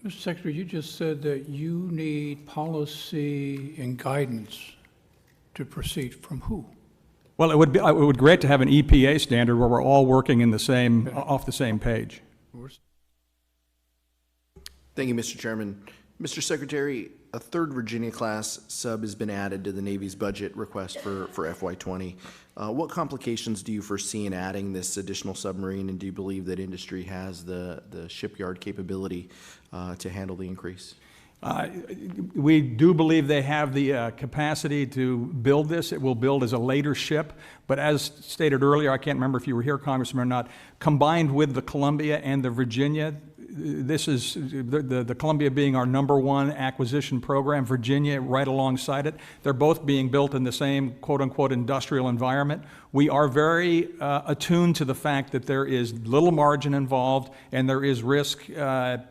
Mr. Secretary, you just said that you need policy and guidance to proceed from who? Well, it would be great to have an EPA standard where we're all working in the same, off the same page. Thank you, Mr. Chairman. Mr. Secretary, a third Virginia-class sub has been added to the Navy's budget request for FY20. What complications do you foresee in adding this additional submarine, and do you believe that industry has the shipyard capability to handle the increase? We do believe they have the capacity to build this. It will build as a later ship, but as stated earlier, I can't remember if you were here, Congressman, or not, combined with the Columbia and the Virginia, this is the Columbia being our #1 acquisition program, Virginia right alongside it. They're both being built in the same quote-unquote industrial environment. We are very attuned to the fact that there is little margin involved and there is risk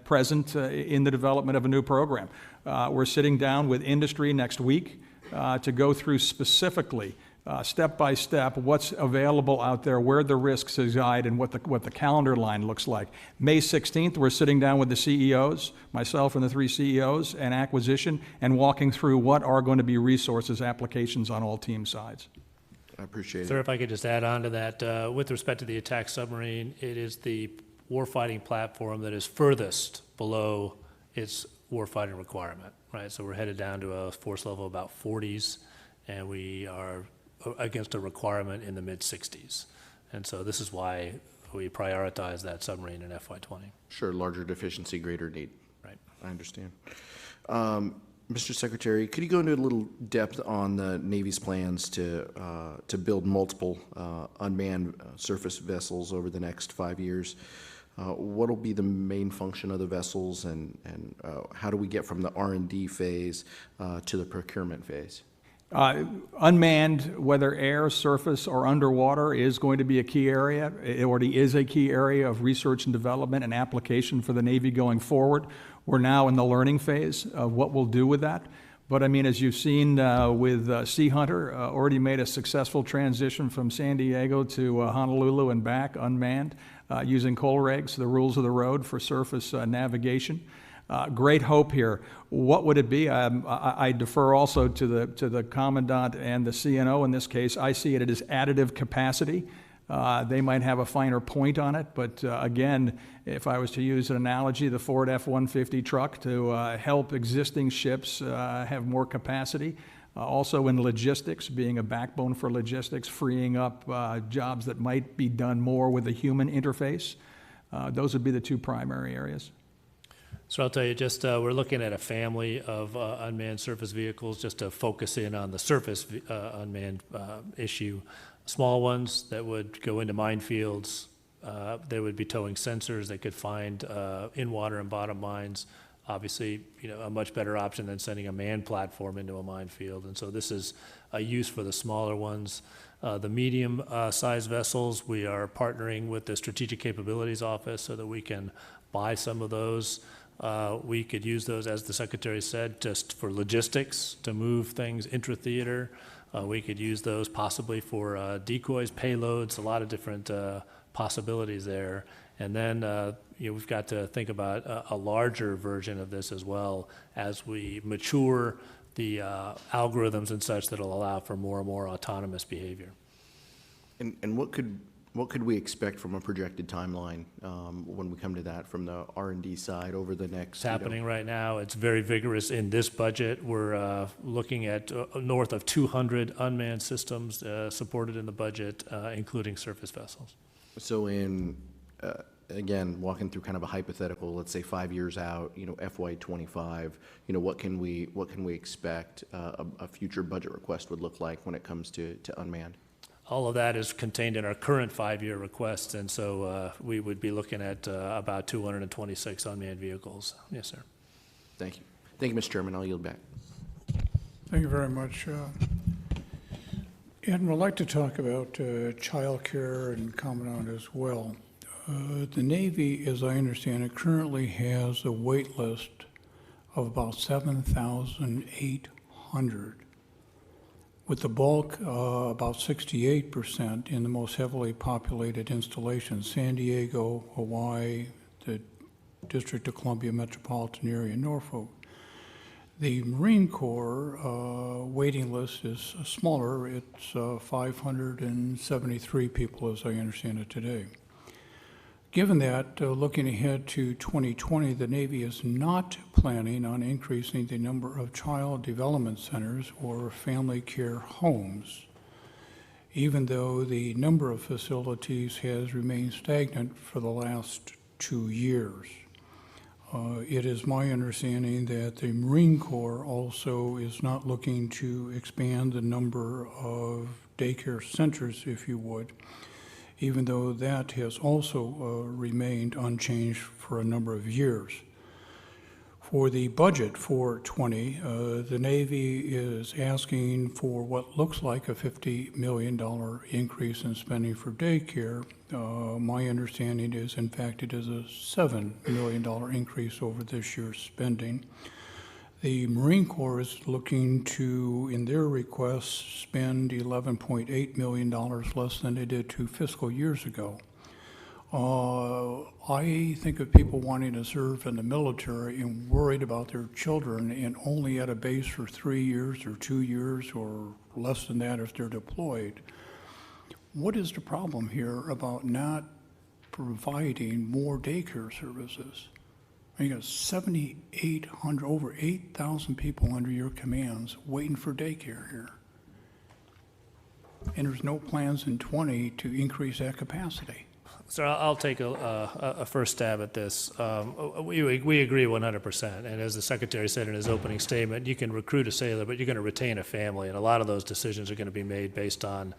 present in the development of a new program. We're sitting down with industry next week to go through specifically step by step what's available out there, where the risks reside, and what the calendar line looks like. May 16th, we're sitting down with the CEOs, myself and the 3 CEOs, and acquisition, and walking through what are going to be resources applications on all team sides. I appreciate it. Sir, if I could just add on to that, with respect to the attack submarine, it is the warfighting platform that is furthest below its warfighting requirement, right? So we're headed down to a force level about 40s, and we are against a requirement in the mid-60s. And so this is why we prioritize that submarine in FY20. Sure, larger deficiency, greater need. Right. I understand. Mr. Secretary, could you go into a little depth on the Navy's plans to build multiple unmanned surface vessels over the next 5 years? What will be the main function of the vessels, and how do we get from the R&D phase to the procurement phase? Unmanned, whether air, surface, or underwater, is going to be a key area. It already is a key area of research and development and application for the Navy going forward. We're now in the learning phase of what we'll do with that. But I mean, as you've seen with Sea Hunter, already made a successful transition from San Diego to Honolulu and back unmanned, using Colregs, the rules of the road for surface navigation. Great hope here. What would it be? I defer also to the Commandant and the CNO in this case. I see it as additive capacity. They might have a finer point on it, but again, if I was to use an analogy, the Ford F-150 truck to help existing ships have more capacity. Also in logistics, being a backbone for logistics, freeing up jobs that might be done more with a human interface. Those would be the 2 primary areas. So I'll tell you, just we're looking at a family of unmanned surface vehicles just to focus in on the surface unmanned issue. Small ones that would go into minefields. They would be towing sensors that could find in-water and bottom mines. Obviously, you know, a much better option than sending a manned platform into a minefield. And so this is a use for the smaller ones. The medium size vessels, we are partnering with the Strategic Capabilities Office so that we can buy some of those. We could use those, as the Secretary said, just for logistics, to move things intra-theater. We could use those possibly for decoys, payloads, a lot of different possibilities there. And then you know, we've got to think about a larger version of this as well as we mature the algorithms and such that will allow for more and more autonomous behavior. And what could we expect from a projected timeline when we come to that from the R&D side over the next? It's happening right now. It's very vigorous in this budget. We're looking at north of 200 unmanned systems supported in the budget, including surface vessels. So in again, walking through kind of a hypothetical, let's say 5 years out, you know, FY25, you know, what can we expect a future budget request would look like when it comes to unmanned? All of that is contained in our current 5-year request, and so we would be looking at about 226 unmanned vehicles. Yes, sir. Thank you. Thank you, Mr. Chairman. I'll yield back. Thank you very much. Admiral, I'd like to talk about child care and Commandant as well. The Navy, as I understand it, currently has a wait list of about 7,800. With the bulk, about 68% in the most heavily populated installations, San Diego, Hawaii, the District of Columbia metropolitan area, Norfolk. The Marine Corps waiting list is smaller. It's 573 people, as I understand it today. Given that, looking ahead to 2020, the Navy is not planning on increasing the number of child development centers or family care homes, even though the number of facilities has remained stagnant for the last 2 years. It is my understanding that the Marine Corps also is not looking to expand the number of daycare centers, if you would, even though that has also remained unchanged for a number of years. For the budget for 20, the Navy is asking for what looks like a $50 million increase in spending for daycare. My understanding is, in fact, it is a $7 million increase over this year's spending. The Marine Corps is looking to, in their request, spend $11.8 million less than they did 2 fiscal years ago. I think of people wanting to serve in the military and worried about their children and only at a base for 3 years or 2 years or less than that if they're deployed. What is the problem here about not providing more daycare services? You got 7,800, over 8,000 people under your commands waiting for daycare here. And there's no plans in 20 to increase that capacity. So I'll take a first stab at this. We agree 100%. And as the Secretary said in his opening statement, you can recruit a sailor, but you're going to retain a family. And a lot of those decisions are going to be made based on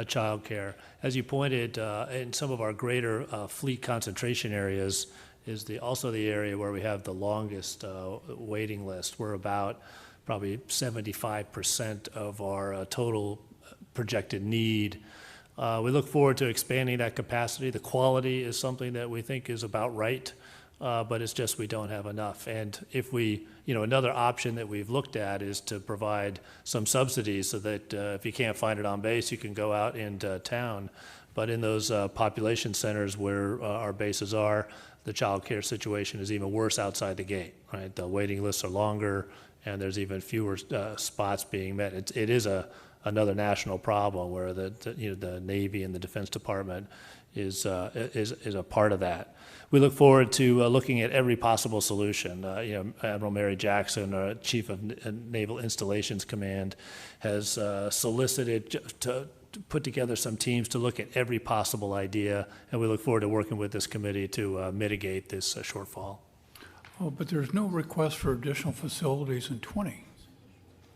child care. As you pointed, in some of our greater fleet concentration areas is also the area where we have the longest waiting list. We're about probably 75% of our total projected need. We look forward to expanding that capacity. The quality is something that we think is about right, but it's just we don't have enough. And if another option that we've looked at is to provide some subsidies so that if you can't find it on base, you can go out into town. But in those population centers where our bases are, the child care situation is even worse outside the gate, right? The waiting lists are longer, and there's even fewer spots being met. It is another national problem where the Navy and the Defense Department is a part of that. We look forward to looking at every possible solution. Admiral Mary Jackson, Chief of Naval Installations Command, has solicited to put together some teams to look at every possible idea, and we look forward to working with this committee to mitigate this shortfall. Oh, but there's no request for additional facilities in 20.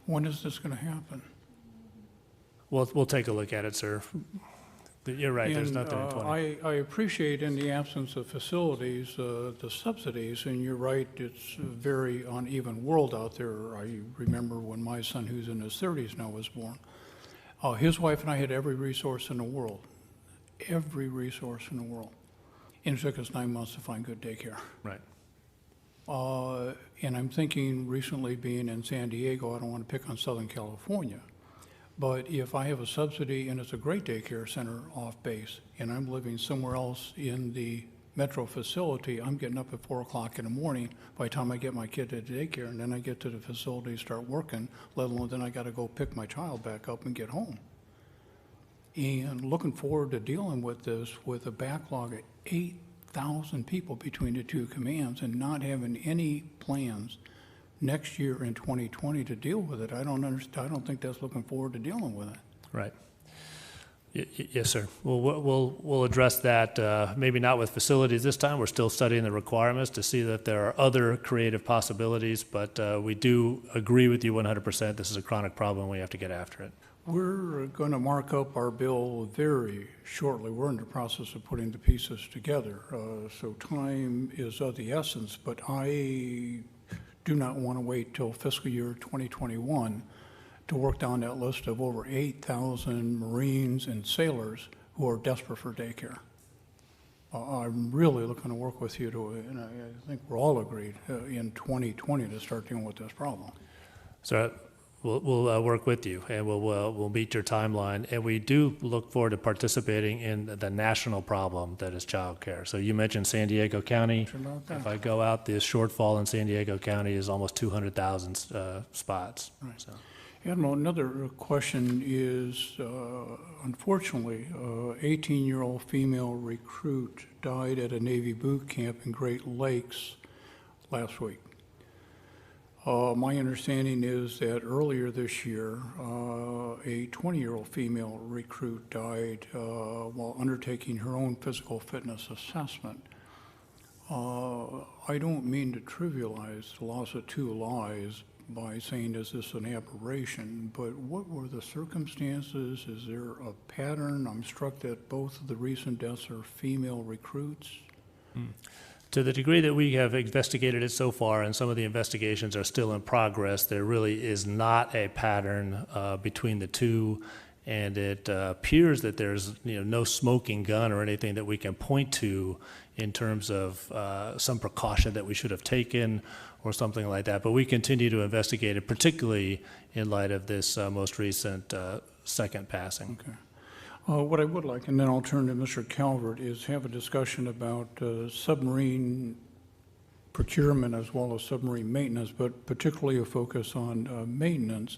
When is this going to happen? We'll take a look at it, sir. You're right, there's nothing in 20. I appreciate in the absence of facilities, the subsidies, and you're right, it's a very uneven world out there. I remember when my son, who's in his 30s now, was born. His wife and I had every resource in the world, and it took us 9 months to find good daycare. Right. And I'm thinking recently being in San Diego, I don't want to pick on Southern California, but if I have a subsidy and it's a great daycare center off base and I'm living somewhere else in the metro facility, I'm getting up at 4 o'clock in the morning by the time I get my kid to daycare, and then I get to the facility, start working, let alone then I got to go pick my child back up and get home. And looking forward to dealing with this with a backlog of 8,000 people between the two commands and not having any plans next year in 2020 to deal with it. I don't think that's looking forward to dealing with it. Right. Yes, sir. We'll address that, maybe not with facilities this time. We're still studying the requirements to see that there are other creative possibilities, but we do agree with you 100%. This is a chronic problem. We have to get after it. We're going to mark up our bill very shortly. We're in the process of putting the pieces together, so time is of the essence, but I do not want to wait till fiscal year 2021 to work down that list of over 8,000 Marines and sailors who are desperate for daycare. I'm really looking to work with you to, and I think we're all agreed, in 2020 to start dealing with this problem. So we'll work with you, and we'll meet your timeline. And we do look forward to participating in the national problem that is childcare. So you mentioned San Diego County. If I go out, the shortfall in San Diego County is almost 200,000 spots. Right. So. Admiral, another question is, unfortunately, 18-year-old female recruit died at a Navy boot camp in Great Lakes last week. My understanding is that earlier this year, a 20-year-old female recruit died while undertaking her own physical fitness assessment. I don't mean to trivialize the loss of two lives by saying, is this an aberration, but what were the circumstances? Is there a pattern? I'm struck that both of the recent deaths are female recruits. To the degree that we have investigated it so far, and some of the investigations are still in progress, there really is not a pattern between the two, and it appears that there's no smoking gun or anything that we can point to in terms of some precaution that we should have taken or something like that. But we continue to investigate it, particularly in light of this most recent second passing. Okay. What I would like, and then I'll turn to Mr. Calvert, is have a discussion about submarine procurement as well as submarine maintenance, but particularly a focus on maintenance.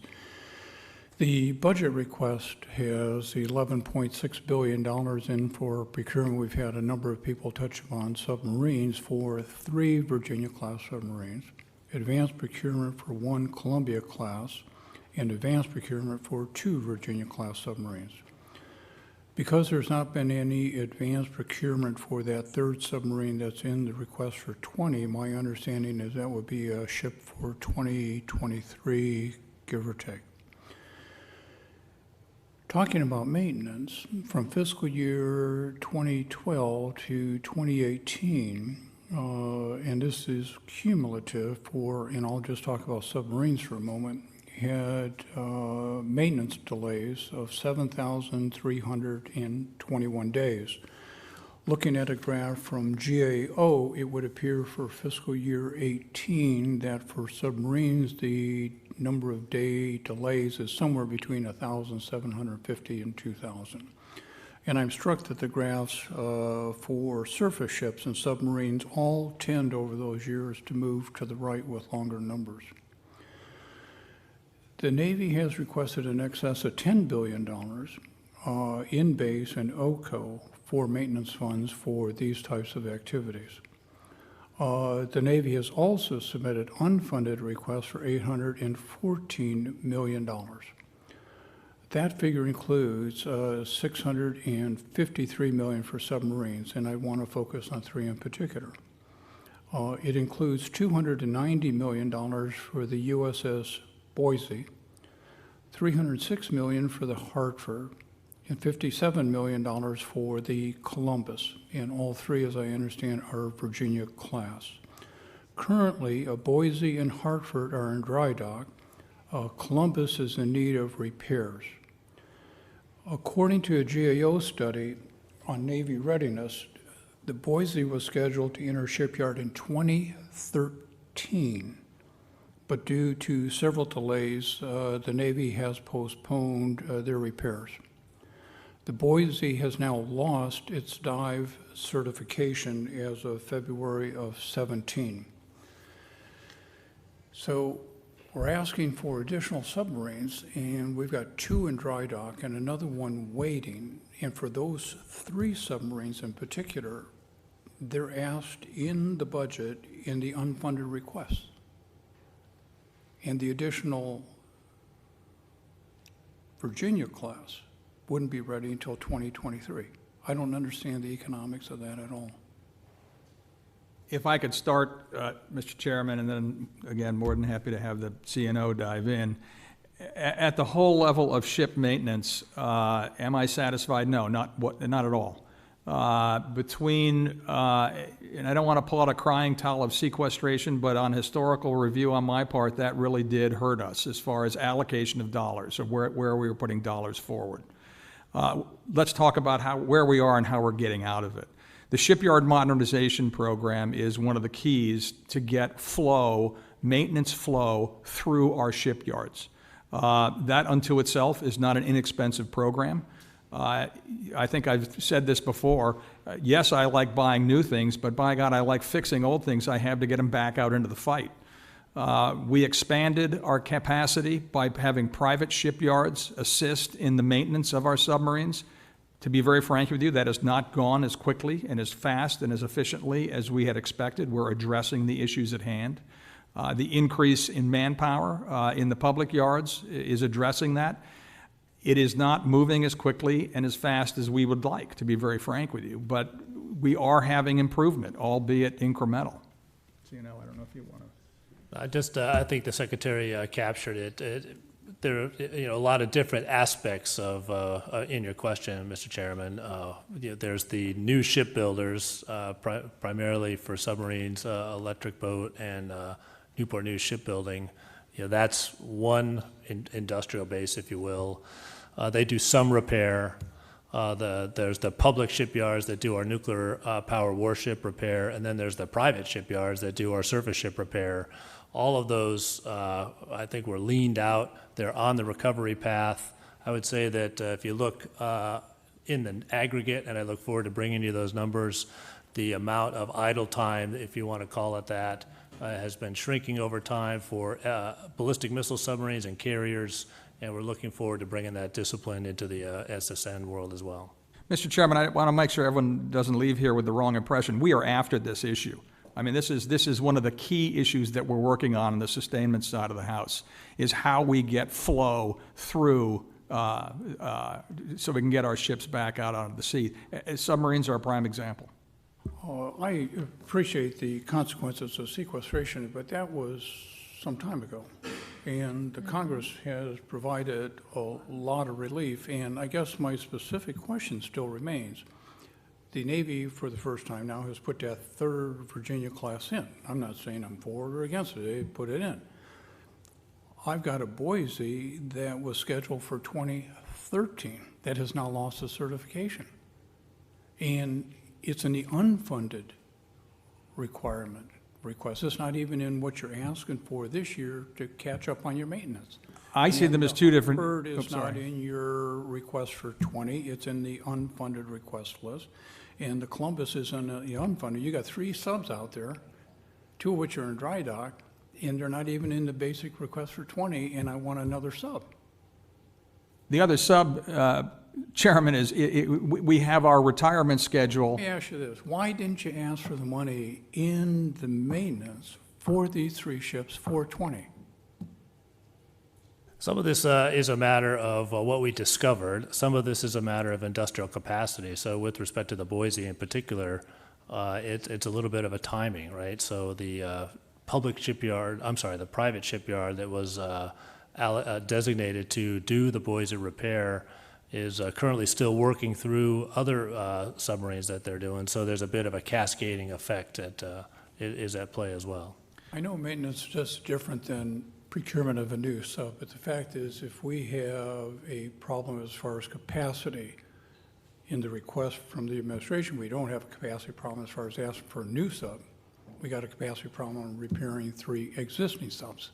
The budget request has $11.6 billion in for procurement. We've had a number of people touch upon submarines for 3 Virginia-class submarines, advanced procurement for 1 Columbia-class, and advanced procurement for 2 Virginia-class submarines. Because there's not been any advanced procurement for that 3rd submarine that's in the request for 20, my understanding is that would be a ship for 2023, give or take. Talking about maintenance, from fiscal year 2012 to 2018, and this is cumulative for, and I'll just talk about submarines for a moment, had maintenance delays of 7,321 days. Looking at a graph from GAO, it would appear for fiscal year 18 that for submarines, the number of day delays is somewhere between 1,750 and 2,000. And I'm struck that the graphs for surface ships and submarines all tend over those years to move to the right with longer numbers. The Navy has requested in excess of $10 billion in base and OCO for maintenance funds for these types of activities. The Navy has also submitted unfunded requests for $814 million. That figure includes $653 million for submarines, and I want to focus on 3 in particular. It includes $290 million for the USS Boise, $306 million for the Hartford, and $57 million for the Columbus, and all 3, as I understand, are Virginia class. Currently, Boise and Hartford are in dry dock. Columbus is in need of repairs. According to a GAO study on Navy readiness, the Boise was scheduled to enter shipyard in 2013. But due to several delays, the Navy has postponed their repairs. The Boise has now lost its dive certification as of February of 17. So we're asking for additional submarines, and we've got 2 in dry dock and another one waiting. And for those 3 submarines in particular, they're asked in the budget in the unfunded requests. And the additional Virginia class wouldn't be ready until 2023. I don't understand the economics of that at all. If I could start, Mr. Chairman, and then again, more than happy to have the CNO dive in. At the whole level of ship maintenance, am I satisfied? No, not at all. And I don't want to pull out a crying towel of sequestration, but on historical review on my part, that really did hurt us as far as allocation of dollars, or where we were putting dollars forward. Let's talk about where we are and how we're getting out of it. The shipyard modernization program is one of the keys to get maintenance flow through our shipyards. That unto itself is not an inexpensive program. I think I've said this before. Yes, I like buying new things, but by God, I like fixing old things I have to get them back out into the fight. We expanded our capacity by having private shipyards assist in the maintenance of our submarines. To be very frank with you, that has not gone as quickly and as fast and as efficiently as we had expected. We're addressing the issues at hand. The increase in manpower in the public yards is addressing that. It is not moving as quickly and as fast as we would like, to be very frank with you, but we are having improvement, albeit incremental. So, I don't know if you want to. I think the Secretary captured it. There are a lot of different aspects of in your question, Mr. Chairman. There's the new shipbuilders, primarily for submarines, Electric Boat, and Newport News Shipbuilding. That's one industrial base, if you will. They do some repair. There's the public shipyards that do our nuclear power warship repair, and then there's the private shipyards that do our surface ship repair. All of those, I think, were leaned out. They're on the recovery path. I would say that if you look in the aggregate, and I look forward to bringing you those numbers, the amount of idle time, if you want to call it that, has been shrinking over time for ballistic missile submarines and carriers, and we're looking forward to bringing that discipline into the SSN world as well. Mr. Chairman, I want to make sure everyone doesn't leave here with the wrong impression. We are after this issue. I mean, this is one of the key issues that we're working on the sustainment side of the House, is how we get flow through so we can get our ships back out onto the sea. Submarines are a prime example. I appreciate the consequences of sequestration, but that was some time ago. And the Congress has provided a lot of relief, and I guess my specific question still remains. The Navy, for the first time now, has put that 3rd Virginia class in. I'm not saying I'm for or against it, they put it in. I've got a Boise that was scheduled for 2013 that has now lost the certification. And it's in the unfunded request. It's not even in what you're asking for this year to catch up on your maintenance. I see them as two different. Bird is not in your request for 20. It's in the unfunded request list. And the Columbus is in the unfunded. You got 3 subs out there, 2 of which are in dry dock, and they're not even in the basic request for 20, and I want another sub. The other sub, Chairman, is we have our retirement schedule. Let me ask you this. Why didn't you ask for the money in the maintenance for these 3 ships for 20? Some of this is a matter of what we discovered. Some of this is a matter of industrial capacity. So with respect to the Boise in particular, it's a little bit of a timing, right? So the private shipyard that was designated to do the Boise repair is currently still working through other submarines that they're doing. So there's a bit of a cascading effect that is at play as well. I know maintenance is just different than procurement of a new sub, but the fact is if we have a problem as far as capacity in the request from the administration, we don't have a capacity problem as far as asking for a new sub. We got a capacity problem on repairing 3 existing subs.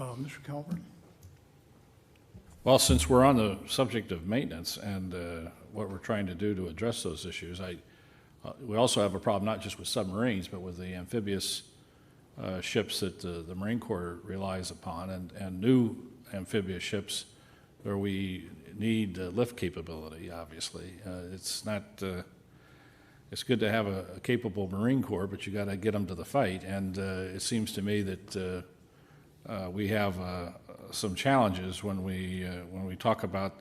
Mr. Calvert? Well, since we're on the subject of maintenance and what we're trying to do to address those issues, we also have a problem not just with submarines, but with the amphibious ships that the Marine Corps relies upon, and new amphibious ships where we need lift capability, obviously. It's not, it's good to have a capable Marine Corps, but you got to get them to the fight, and it seems to me that we have some challenges when we talk about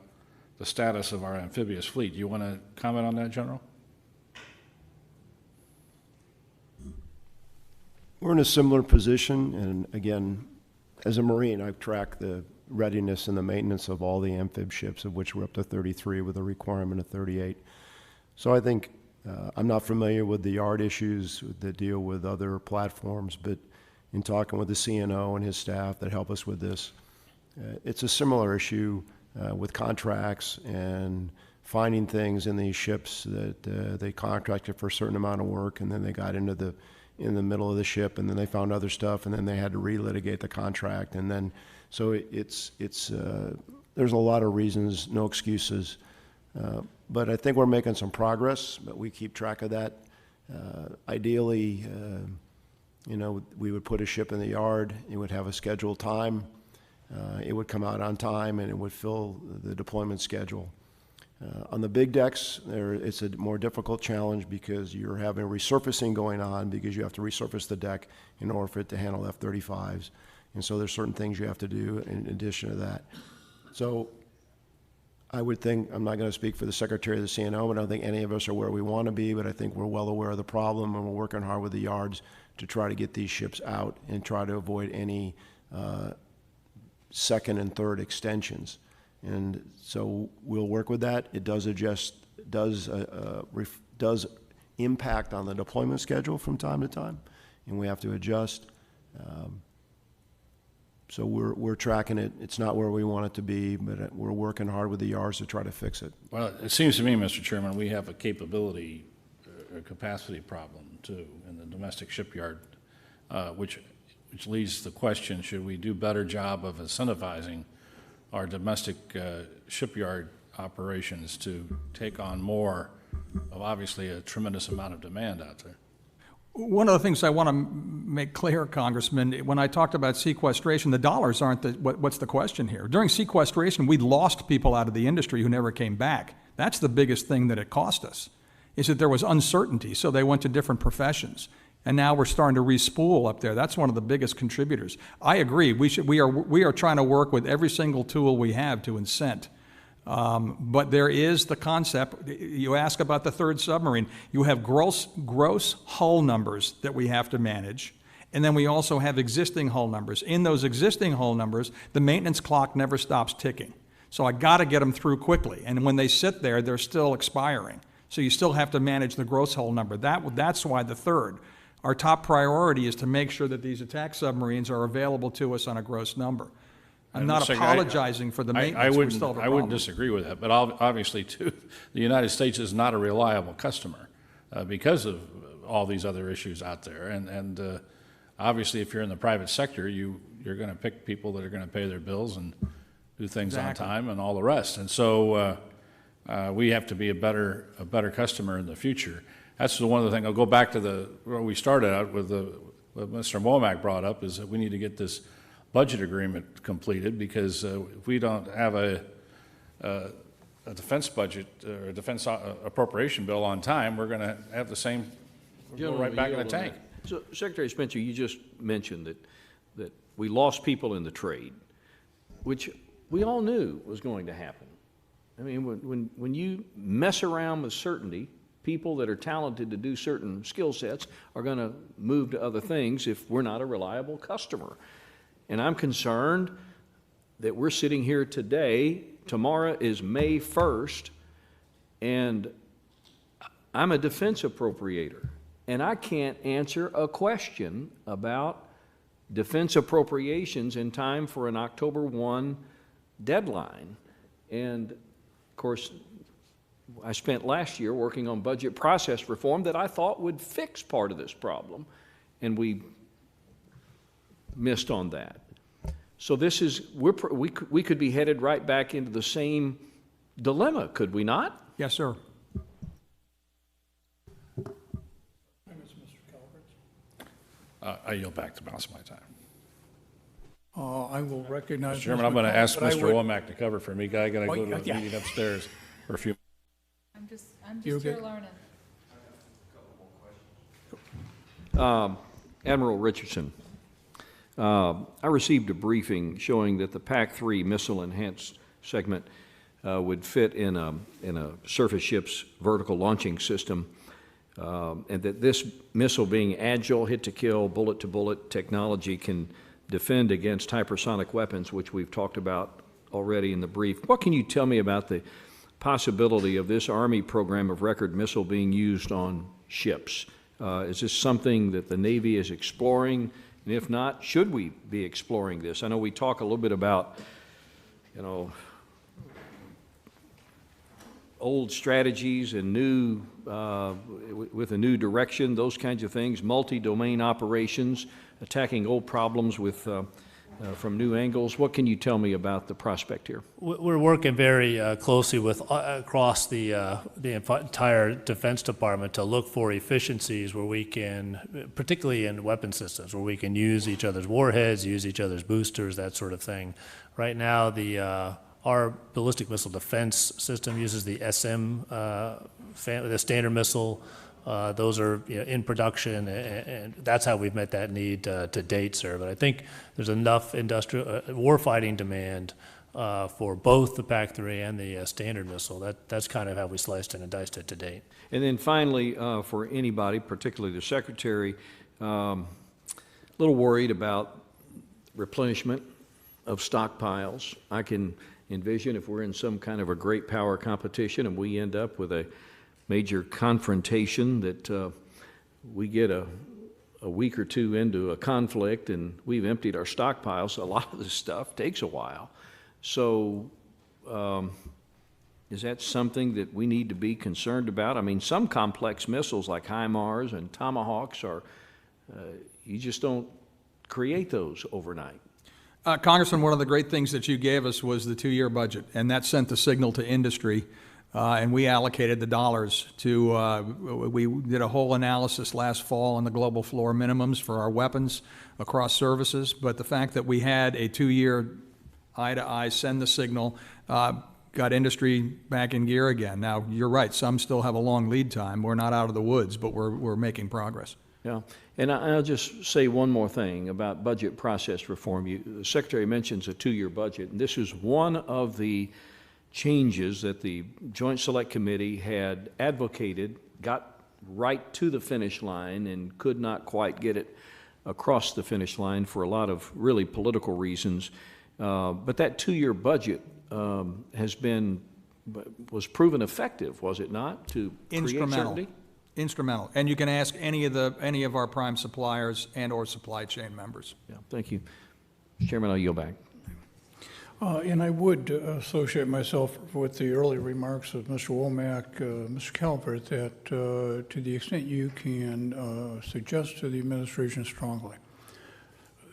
the status of our amphibious fleet. You want to comment on that, General? We're in a similar position, and again, as a Marine, I've tracked the readiness and the maintenance of all the amphib ships, of which we're up to 33 with a requirement of 38. So I think I'm not familiar with the yard issues that deal with other platforms, but in talking with the CNO and his staff that help us with this, it's a similar issue with contracts and finding things in these ships that they contracted for a certain amount of work, and then they got into the in the middle of the ship, and then they found other stuff, and then they had to relitigate the contract, and then, so there's a lot of reasons, no excuses. But I think we're making some progress, but we keep track of that. Ideally, we would put a ship in the yard, it would have a scheduled time, it would come out on time, and it would fill the deployment schedule. On the big decks, it's a more difficult challenge because you're having resurfacing going on because you have to resurface the deck in order for it to handle F-35s. And so there's certain things you have to do in addition to that. So I would think, I'm not going to speak for the Secretary of the CNO, but I don't think any of us are where we want to be, but I think we're well aware of the problem, and we're working hard with the yards to try to get these ships out and try to avoid any second and third extensions. And so we'll work with that. It does does impact on the deployment schedule from time to time, and we have to adjust. So we're tracking it. It's not where we want it to be, but we're working hard with the yards to try to fix it. Well, it seems to me, Mr. Chairman, we have a capability, a capacity problem too in the domestic shipyard, which leads to the question, should we do a better job of incentivizing our domestic shipyard operations to take on more of obviously a tremendous amount of demand out there? One of the things I want to make clear, Congressman, when I talked about sequestration, the dollars aren't what's the question here. During sequestration, we lost people out of the industry who never came back. That's the biggest thing that it cost us, is that there was uncertainty, so they went to different professions. And now we're starting to re-spool up there. That's one of the biggest contributors. I agree. We are trying to work with every single tool we have to incent. But there is the concept. You ask about the third submarine. You have gross hull numbers that we have to manage, and then we also have existing hull numbers. In those existing hull numbers, the maintenance clock never stops ticking. So I got to get them through quickly. And when they sit there, they're still expiring. So you still have to manage the gross hull number. That's why the third. Our top priority is to make sure that these attack submarines are available to us on a gross number. I'm not apologizing for the maintenance. We still have a problem. I wouldn't disagree with that, but obviously, too, the United States is not a reliable customer because of all these other issues out there. And obviously, if you're in the private sector, you're going to pick people that are going to pay their bills and do things on time and all the rest. And so we have to be a better customer in the future. That's one of the things. I'll go back to where we started out with what Mr. Womack brought up, is that we need to get this budget agreement completed, because if we don't have a defense budget or a defense appropriation bill on time, we're going to have the same, go right back in the tank. So, Secretary Spencer, you just mentioned that we lost people in the trade, which we all knew was going to happen. I mean, when you mess around with certainty, people that are talented to do certain skill sets are going to move to other things if we're not a reliable customer. And I'm concerned that we're sitting here today, tomorrow is May 1st, and I'm a defense appropriator, and I can't answer a question about defense appropriations in time for an October 1 deadline. And of course, I spent last year working on budget process reform that I thought would fix part of this problem, and we missed on that. So this is, we could be headed right back into the same dilemma, could we not? Yes, sir. I yield back the balance of my time. I will recognize. Mr. Chairman, I'm going to ask Mr. Womack to cover for me. I got to go to a meeting upstairs for a few. I'm just You here okay? learning. Admiral Richardson, I received a briefing showing that the PAC-3 missile enhanced segment would fit in a surface ship's vertical launching system, and that this missile, being agile, hit-to-kill, bullet-to-bullet technology, can defend against hypersonic weapons, which we've talked about already in the brief. What can you tell me about the possibility of this Army program of record missile being used on ships? Is this something that the Navy is exploring? And if not, should we be exploring this? I know we talk a little bit about, old strategies and new, with a new direction, those kinds of things, multi-domain operations, attacking old problems with, from new angles. What can you tell me about the prospect here? We're working very closely with, across the entire Defense Department to look for efficiencies where we can, particularly in weapon systems, where we can use each other's warheads, use each other's boosters, that sort of thing. Right now, our ballistic missile defense system uses the SM, the Standard missile. Those are in production, and that's how we've met that need to date, sir. But I think there's enough industrial warfighting demand for both the PAC-3 and the Standard missile. That's kind of how we sliced it and diced it to date. And then finally, for anybody, particularly the Secretary, a little worried about replenishment of stockpiles. I can envision if we're in some kind of a great power competition and we end up with a major confrontation that we get a week or two into a conflict and we've emptied our stockpiles. A lot of this stuff takes a while. So is that something that we need to be concerned about? I mean, some complex missiles like HIMARS and Tomahawks are, you just don't create those overnight. Congressman, one of the great things that you gave us was the 2-year budget, and that sent the signal to industry, and we allocated the dollars to, we did a whole analysis last fall on the global floor minimums for our weapons across services, but the fact that we had a 2-year eye-to-eye send the signal got industry back in gear again. Now, you're right, some still have a long lead time. We're not out of the woods, but we're making progress. Yeah, and I'll just say one more thing about budget process reform. The Secretary mentions a 2-year budget, and this is one of the changes that the Joint Select Committee had advocated, got right to the finish line, and could not quite get it across the finish line for a lot of really political reasons. But that 2-year budget was proven effective, was it not, to create certainty? Instrumental, and you can ask any of our prime suppliers and/or supply chain members. Yeah, thank you, Mr. Chairman. I'll yield back. And I would associate myself with the early remarks of Mr. Womack, Mr. Calvert, that to the extent you can suggest to the administration strongly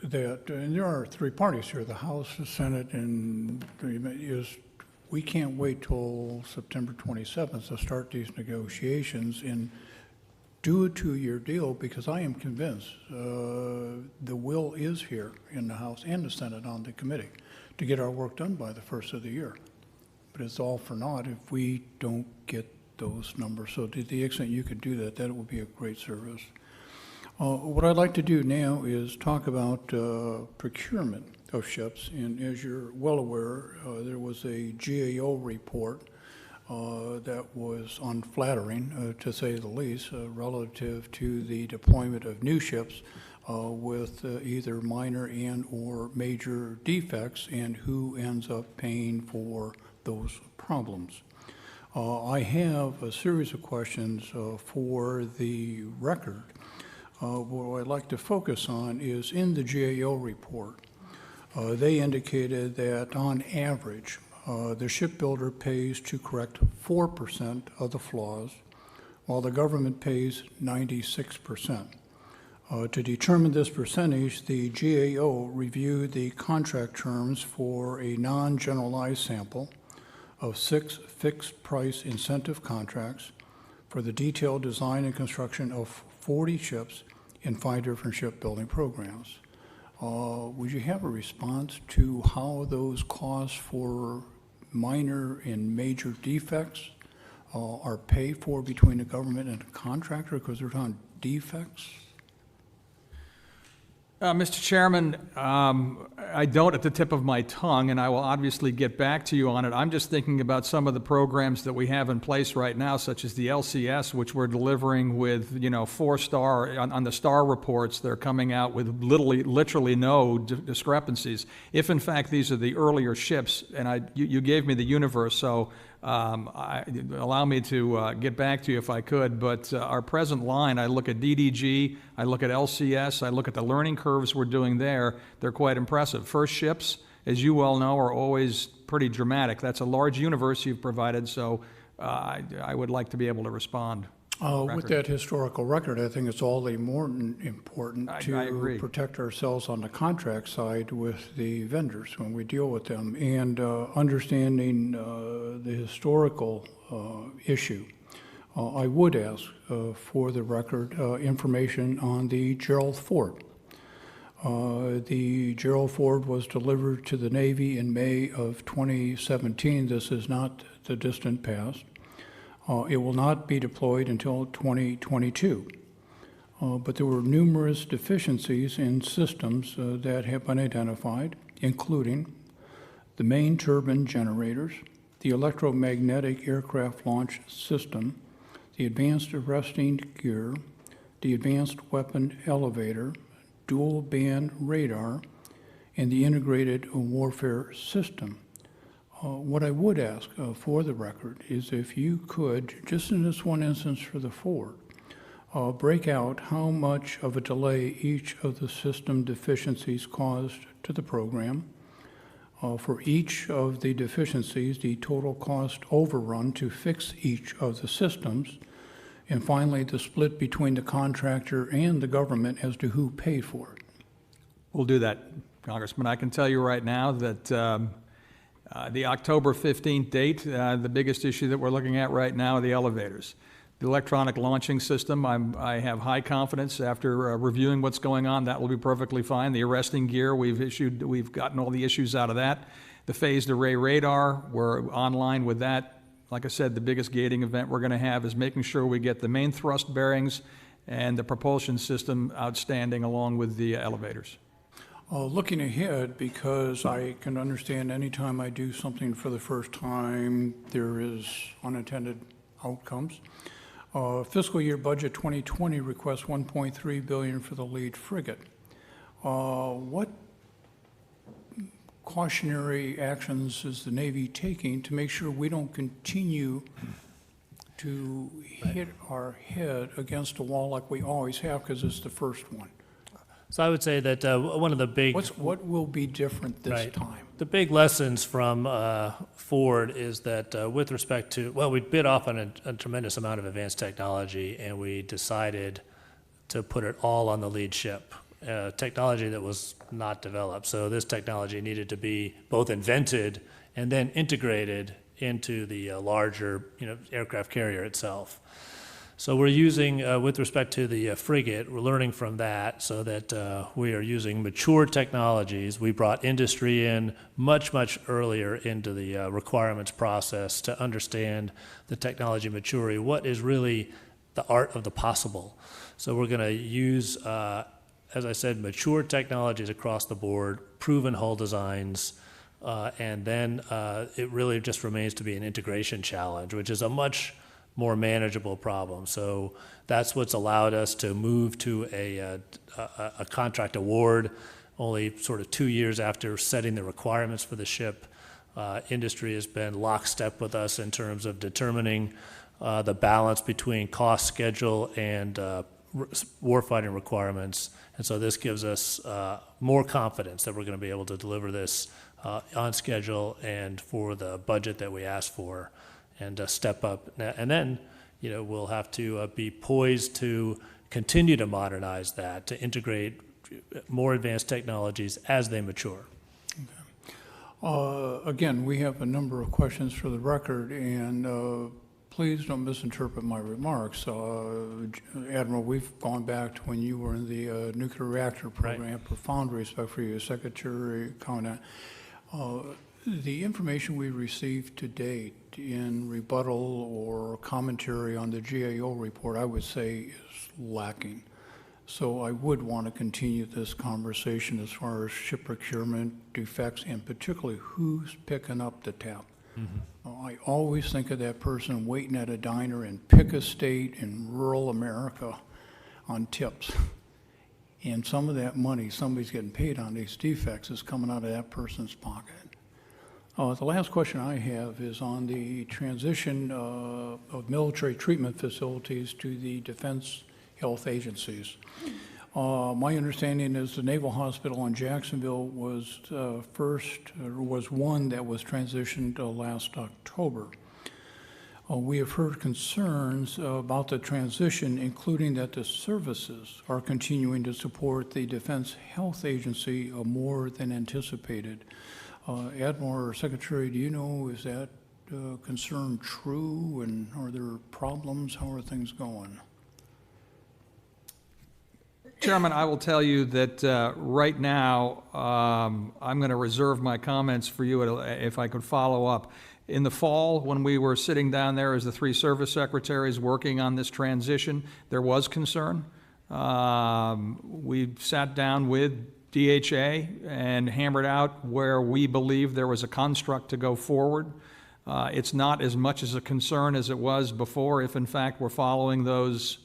that, and there are 3 parties here, the House, the Senate, and we can't wait till September 27th to start these negotiations and do a 2-year deal, because I am convinced the will is here in the House and the Senate on the committee to get our work done by the first of the year. But it's all for naught if we don't get those numbers. So to the extent you could do that, that would be a great service. What I'd like to do now is talk about procurement of ships. And as you're well aware, there was a GAO report that was unflattering, to say the least, relative to the deployment of new ships with either minor and or major defects, and who ends up paying for those problems. I have a series of questions for the record. What I'd like to focus on is in the GAO report. They indicated that on average, the shipbuilder pays to correct 4% of the flaws, while the government pays 96%. To determine this percentage, the GAO reviewed the contract terms for a non-generalized sample of 6 fixed-price incentive contracts for the detailed design and construction of 40 ships in 5 different shipbuilding programs. Would you have a response to how those costs for minor and major defects are paid for between the government and the contractor, because they're on defects? Mr. Chairman, I don't at the tip of my tongue, and I will obviously get back to you on it. I'm just thinking about some of the programs that we have in place right now, such as the LCS, which we're delivering with, 4-star, on the star reports, they're coming out with literally no discrepancies. If in fact these are the earlier ships, and you gave me the universe, so allow me to get back to you if I could, but our present line, I look at DDG, I look at LCS, I look at the learning curves we're doing there, they're quite impressive. First ships, as you well know, are always pretty dramatic. That's a large universe you've provided, so I would like to be able to respond. With that historical record, I think it's all the more important I to agree. protect ourselves on the contract side with the vendors when we deal with them, and understanding the historical issue. I would ask for the record information on the Gerald Ford. The Gerald Ford was delivered to the Navy in May of 2017. This is not the distant past. It will not be deployed until 2022. But there were numerous deficiencies in systems that have been identified, including the main turbine generators, the electromagnetic aircraft launch system, the advanced arresting gear, the advanced weapon elevator, dual band radar, and the integrated warfare system. What I would ask for the record is if you could, just in this one instance for the Ford, break out how much of a delay each of the system deficiencies caused to the program. For each of the deficiencies, the total cost overrun to fix each of the systems. And finally, the split between the contractor and the government as to who paid for it. We'll do that, Congressman. I can tell you right now that the October 15th date, the biggest issue that we're looking at right now are the elevators. The electronic launching system, I have high confidence after reviewing what's going on, that will be perfectly fine. The arresting gear, we've gotten all the issues out of that. The phased array radar, we're online with that. Like I said, the biggest gating event we're going to have is making sure we get the main thrust bearings and the propulsion system outstanding along with the elevators. Looking ahead, because I can understand anytime I do something for the first time, there is unintended outcomes. Fiscal year budget 2020 requests $1.3 billion for the lead frigate. What cautionary actions is the Navy taking to make sure we don't continue to hit our head against a wall like we always have because it's the first one? So I would say that one of the big What will be different this Right. time? The big lessons from Ford is that with respect to, well, we bid off on a tremendous amount of advanced technology, and we decided to put it all on the lead ship, technology that was not developed. So this technology needed to be both invented and then integrated into the larger, aircraft carrier itself. So we're using, with respect to the frigate, we're learning from that so that we are using mature technologies. We brought industry in much, much earlier into the requirements process to understand the technology maturity, what is really the art of the possible. So we're going to use, as I said, mature technologies across the board, proven hull designs, and then it really just remains to be an integration challenge, which is a much more manageable problem. So that's what's allowed us to move to a contract award only sort of 2 years after setting the requirements for the ship. Industry has been lockstep with us in terms of determining the balance between cost, schedule, and warfighting requirements. And so this gives us more confidence that we're going to be able to deliver this on schedule and for the budget that we asked for, and step up. And then, we'll have to be poised to continue to modernize that, to integrate more advanced technologies as they mature. Again, we have a number of questions for the record, and please don't misinterpret my remarks. Admiral, we've gone back to when you were in the nuclear reactor program. I have profound respect for you, Secretary Commandant. The information we received to date in rebuttal or commentary on the GAO report, I would say, is lacking. So I would want to continue this conversation as far as ship procurement, defects, and particularly who's picking up the tab. Mm-hmm. I always think of that person waiting at a diner in Pick a State in rural America on tips. And some of that money somebody's getting paid on these defects is coming out of that person's pocket. The last question I have is on the transition of military treatment facilities to the Defense Health Agencies. My understanding is the Naval Hospital in Jacksonville was was one that was transitioned last October. We have heard concerns about the transition, including that the services are continuing to support the Defense Health Agency more than anticipated. Admiral or Secretary, do you know, is that concern true, and are there problems? How are things going? Chairman, I will tell you that right now, I'm going to reserve my comments for you if I could follow up. In the fall, when we were sitting down there as the three service secretaries working on this transition, there was concern. We sat down with DHA and hammered out where we believed there was a construct to go forward. It's not as much as a concern as it was before, if in fact we're following those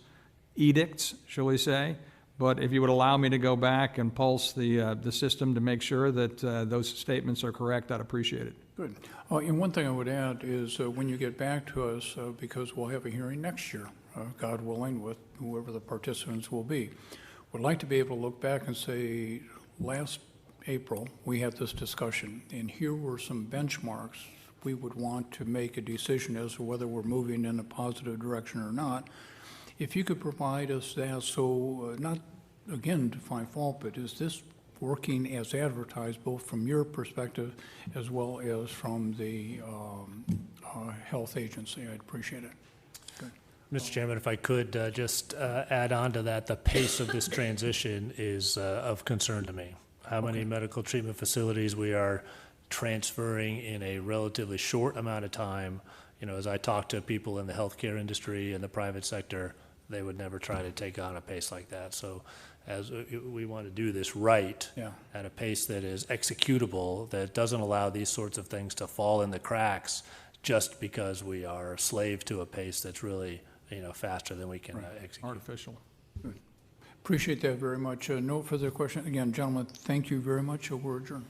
edicts, shall we say. But if you would allow me to go back and pulse the system to make sure that those statements are correct, I'd appreciate it. Good. And one thing I would add is when you get back to us, because we'll have a hearing next year, God willing, with whoever the participants will be, would like to be able to look back and say, last April, we had this discussion, and here were some benchmarks. We would want to make a decision as to whether we're moving in a positive direction or not. If you could provide us that, so not, again, to find fault, but is this working as advertised, both from your perspective as well as from the health agency? I'd appreciate it. Good. Mr. Chairman, if I could just add on to that, the pace of this transition is of concern to me. How many medical treatment facilities we are transferring in a relatively short amount of time. You know, as I talk to people in the healthcare industry and the private sector, they would never try to take on a pace like that. So as we want to do this right, at a pace that is executable, that doesn't allow these sorts of things to fall in the cracks just because we are a slave to a pace that's really, you know, faster than we can execute. Artificial. Good. Appreciate that very much. No further question. Again, gentlemen, thank you very much. We're adjourned.